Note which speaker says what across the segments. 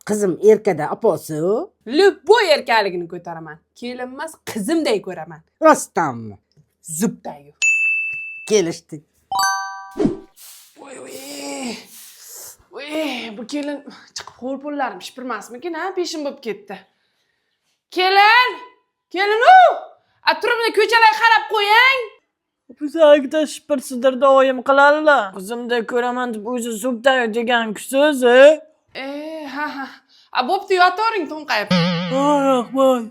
Speaker 1: Qizim erkada aposi.
Speaker 2: Любой erkaligini ko'taraman. Kelin emas, qizimday ko'raman.
Speaker 1: Rostdanmi?
Speaker 2: Zubdayu.
Speaker 1: Kelishdik.
Speaker 2: Voy, bu kelin chiqib qo'l-po'llarim shipirmasmikin, ha? Peshim bo'lib ketdi. Kelin-u! Atrofni ko'chalarga qarab qo'ying.
Speaker 3: Bizagida shipirsidir doim qiladilar. Qizimdek ko'raman deb o'zi zubdayu degan so'zi.
Speaker 2: Ha. Bo'pti, yotavering to'nqayib.
Speaker 3: Rahmat.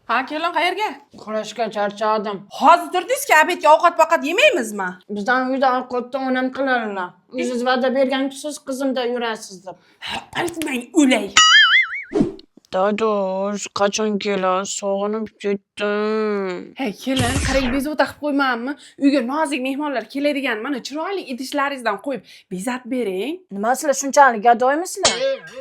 Speaker 2: Ha, kelin qayerga?
Speaker 3: Uxlashga charchadim.
Speaker 2: Hozir turdingiz-ku, obedga ovqat-poqat yemaymizmi?
Speaker 3: Bizdan uyda ovqatni onam qiladilar. O'zingiz va'da bergankisiz qizimda yurasiz deb.
Speaker 2: Aytmang, o'lay.
Speaker 3: Dadosh, qachon kelasiz? Sog'inib ketdim.
Speaker 2: Hey, kelin, qarang, bezovta qilib qo'ymanmi? Uyga nozik mehmonlar keladigan, mana chiroyli idishlaringizdan qo'yib bezat bering.
Speaker 3: Nima sizlar shunchalik gadoymisizlar?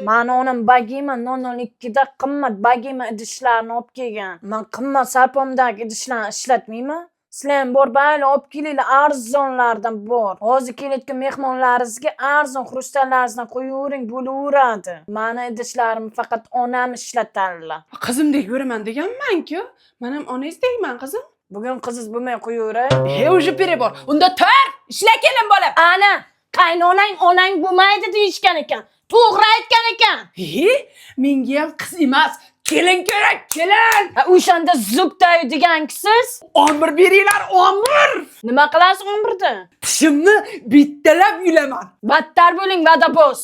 Speaker 3: Mani onam bagima 002 da qimmat bagima idishlarni olib kelgan. Men qimmat sapomdagi idishlarni ishlatmayman. Sizlar ham bor bayli olib kelinglar, arzonlardan bor. Hozir kelayotgan mehmonlaringizga arzon xrustallaringizdan qo'yavering, bo'laveradi. Mani idishlarimni faqat onam ishlatadilar.
Speaker 2: Qizimdek ko'raman deganman-ku. Men ham onangizdekman, qizim.
Speaker 3: Bugun qiziz bo'lmay qo'yaveray.
Speaker 2: Уже перебор. Unda tur, ishla kelin bolam.
Speaker 3: Ana, qaynonang onang bo'lmaydi deyishgan ekan. To'g'ri aytgan ekan.
Speaker 2: Menga ham qiz emas, kelin kerak, kelin.
Speaker 3: O'shanda zubdayu degankisiz?
Speaker 2: Omir beringlar, omir.
Speaker 3: Nima qilasiz umrda?
Speaker 2: Tishimni bittalab yulaman.
Speaker 3: Battar bo'ling, va'da boz.